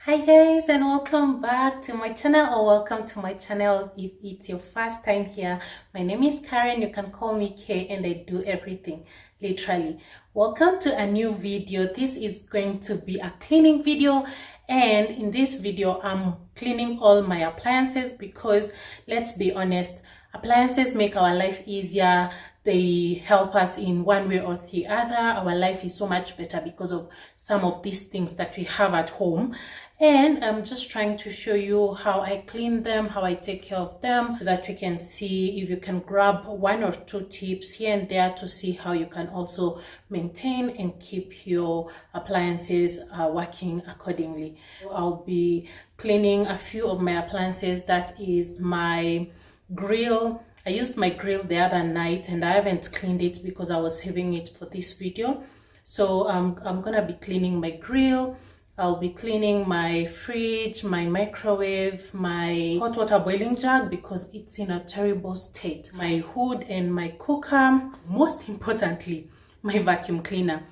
Hi guys, and welcome back to my channel, or welcome to my channel if it's your first time here. My name is Karen. You can call me K, and I do everything literally. Welcome to a new video. This is going to be a cleaning video, and in this video I'm cleaning all my appliances because let's be honest, appliances make our life easier. They help us in one way or the other. Our life is so much better because of some of these things that we have at home. And I'm just trying to show you how I clean them, how I take care of them, so that you can see if you can grab one or two tips here and there to see how you can also maintain and keep your appliances working accordingly. I'll be cleaning a few of my appliances. That is my grill. I used my grill the other night and I haven't cleaned it because I was saving it for this video. So I'm gonna be cleaning my grill. I'll be cleaning my fridge, my microwave, my hot water boiling jug because it's in a terrible state, my hood and my cooker. Most importantly, my vacuum cleaner.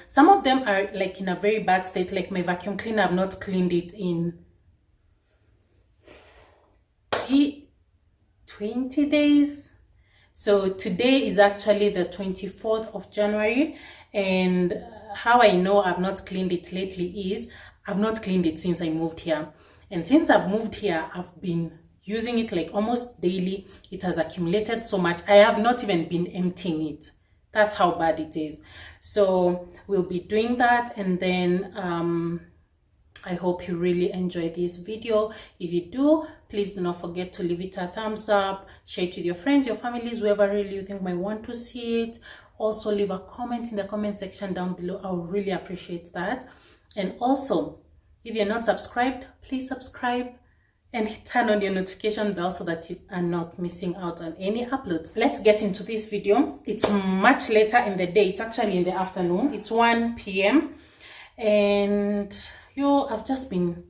Some of them are like in a very bad state. Like my vacuum cleaner, I've not cleaned it in 20 days. So today is actually the 24th of January, and how I know I've not cleaned it lately is I've not cleaned it since I moved here. And since I've moved here, I've been using it like almost daily. It has accumulated so much. I have not even been emptying it. That's how bad it is. So we'll be doing that, and then I hope you really enjoy this video. If you do, please do not forget to leave it a thumbs up, share it with your friends, your families, whoever really you think might want to see it. Also leave a comment in the comment section down below. I would really appreciate that. And also, if you're not subscribed, please subscribe and turn on your notification bell so that you are not missing out on any uploads. Let's get into this video. It's much later in the day. It's actually in the afternoon. It's 1 p.m. and I've just been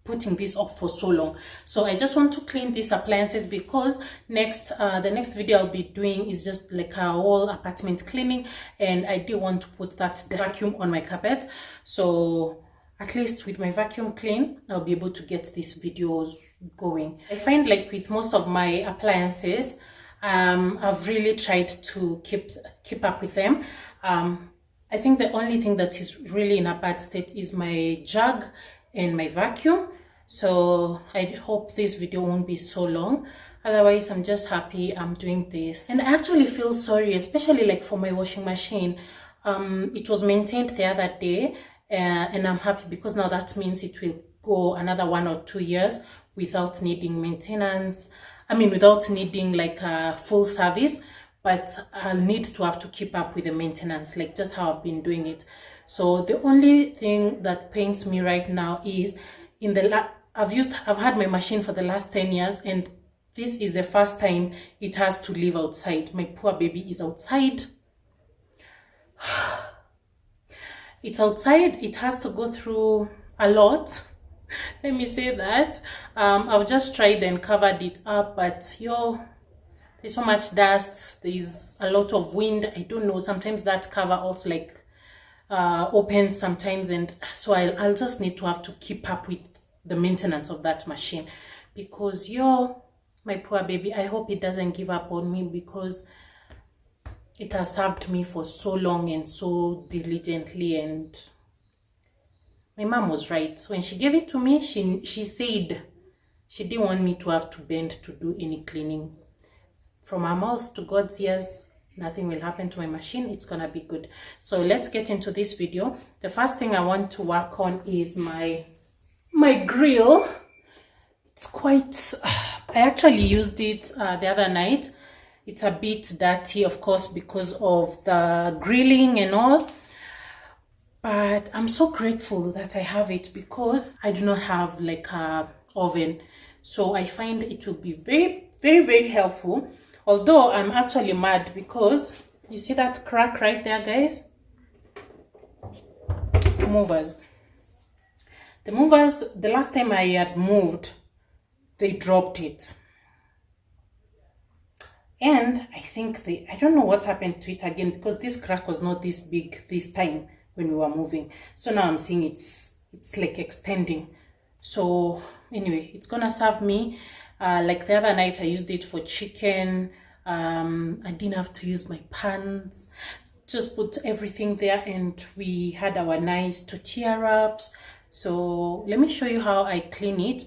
putting this off for so long. So I just want to clean these appliances because the next video I'll be doing is just like a whole apartment cleaning, and I do want to put that vacuum on my carpet. So at least with my vacuum clean, I'll be able to get these videos going. I find like with most of my appliances, I've really tried to keep up with them. I think the only thing that is really in a bad state is my jug and my vacuum. So I hope this video won't be so long. Otherwise, I'm just happy I'm doing this. And I actually feel sorry, especially like for my washing machine. It was maintained the other day, and I'm happy because now that means it will go another 1 or 2 years without needing maintenance. I mean, without needing like a full service. But I'll need to have to keep up with the maintenance, like just how I've been doing it. So the only thing that pains me right now is I've had my machine for the last 10 years, and this is the first time it has to live outside. My poor baby is outside. It's outside. It has to go through a lot. Let me say that. I've just tried and covered it up, but there's so much dust, there's a lot of wind. I don't know, sometimes that cover also like opens sometimes, and so I'll just need to have to keep up with the maintenance of that machine because my poor baby, I hope it doesn't give up on me because it has served me for so long and so diligently. And my mom was right. So when she gave it to me, she said she didn't want me to have to bend to do any cleaning. From her mouth to God's ears, nothing will happen to my machine. It's gonna be good. So let's get into this video. The first thing I want to work on is my grill. It's quite, I actually used it the other night. It's a bit dirty, of course, because of the grilling and all. But I'm so grateful that I have it because I do not have like a oven. So I find it will be very, very, very helpful. Although I'm actually mad because you see that crack right there, guys? Movers. The movers, the last time I had moved, they dropped it. And I think I don't know what happened to it again because this crack was not this big this time when we were moving. So now I'm seeing it's it's like extending. So anyway, it's gonna serve me. Like the other night I used it for chicken. I didn't have to use my pans, just put everything there, and we had our nice tortilla wraps. So let me show you how I clean it.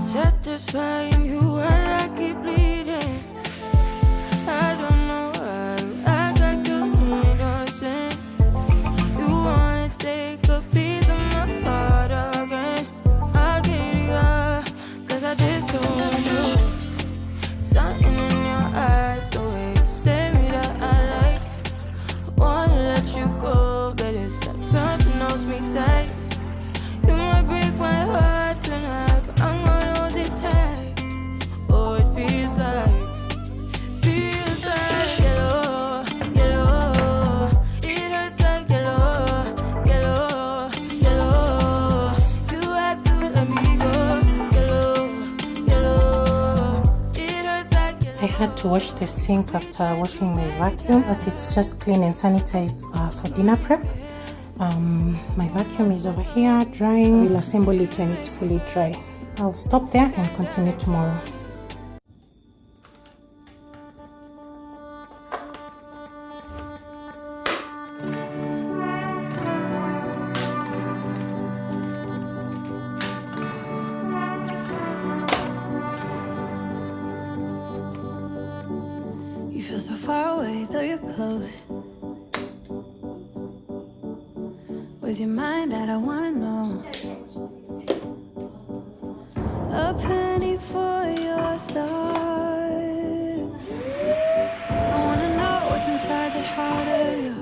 Satisfying you when I keep bleeding. I don't know why you act like you're innocent. You wanna take a piece of my heart again. I'll get you out, cause I just don't know. Something in your eyes, the way you stare me that I like. I wanna let you go, but it's like something holds me tight. You might break my heart tonight, but I'm gonna hold it tight. Oh, it feels like yellow, yellow. It hurts like yellow, yellow, yellow. You had to let me go, yellow, yellow. It hurts like yellow. I had to wash the sink after washing my vacuum, but it's just clean and sanitized for dinner prep. My vacuum is over here drying. We'll assemble it when it's fully dry. I'll stop there and continue tomorrow. You feel so far away, though you're close. Where's your mind at? I wanna know. A penny for your thoughts. I wanna know what's inside that heart of yours.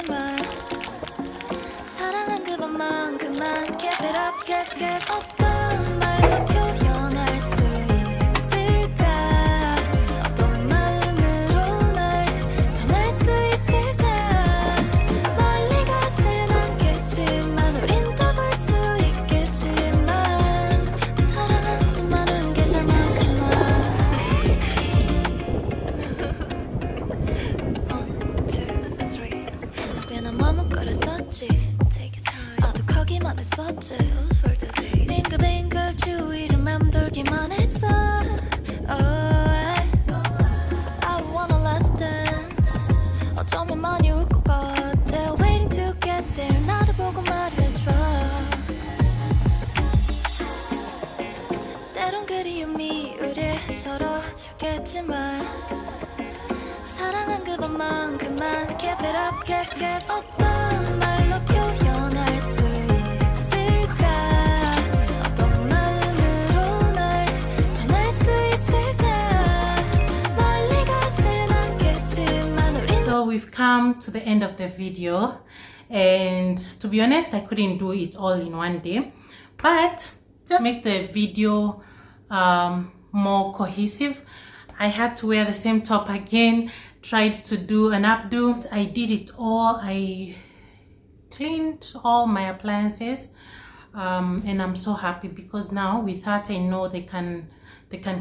줬겠지만 사랑한 그것만큼만 Give it up, give it 어떤 말로 표현할 수 있을까 어떤 마음으로 날 전할 수 있을까 멀리 가진 않겠지만 우린 더 볼 수 있겠지만 사랑한 수많은 계절만큼만 One, two, three 꽤나 머뭇거렸었지 Take your time 아득하기만 했었지 Those were the days 빙글빙글 주위를 맴돌기만 했어 Oh, I don't wanna last dance 어쩌면 많이 울 것 같아 Waiting to get there 나를 보고 말해줘 때론 그리움이 우릴 서로 쳤겠지만 사랑한 그것만큼만 Give it up, give it 어떤 말로 표현할 수 있을까 어떤 마음으로 날 전할 수 있을까 멀리 가진 않겠지만 우린 So we've come to the end of the video, and to be honest, I couldn't do it all in one day, but just make the video more cohesive. I had to wear the same top again, tried to do an updo. I did it all. I cleaned all my appliances, and I'm so happy because now with that I know they can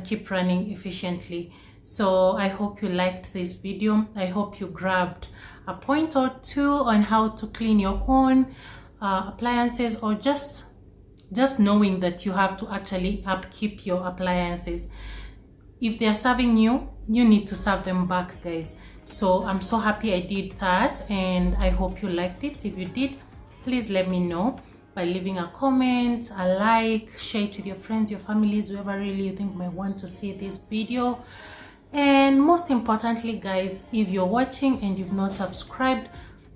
keep running efficiently. So I hope you liked this video. I hope you grabbed a point or two on how to clean your own appliances, or just knowing that you have to actually upkeep your appliances. If they are serving you, you need to serve them back, guys. So I'm so happy I did that, and I hope you liked it. If you did, please let me know by leaving a comment, a like, share it with your friends, your families, whoever really you think might want to see this video. And most importantly, guys, if you're watching and you've not subscribed,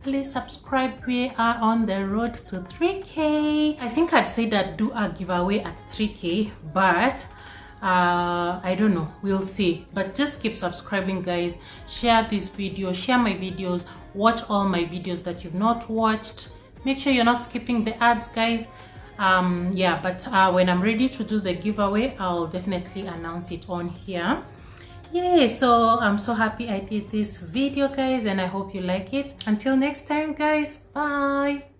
please subscribe. We are on the road to 3K. I think I'd say that do a giveaway at 3K, but I don't know, we'll see. But just keep subscribing, guys. Share this video, share my videos, watch all my videos that you've not watched. Make sure you're not skipping the ads, guys. Yeah, but when I'm ready to do the giveaway, I'll definitely announce it on here. Yay! So I'm so happy I did this video, guys, and I hope you like it. Until next time, guys, bye.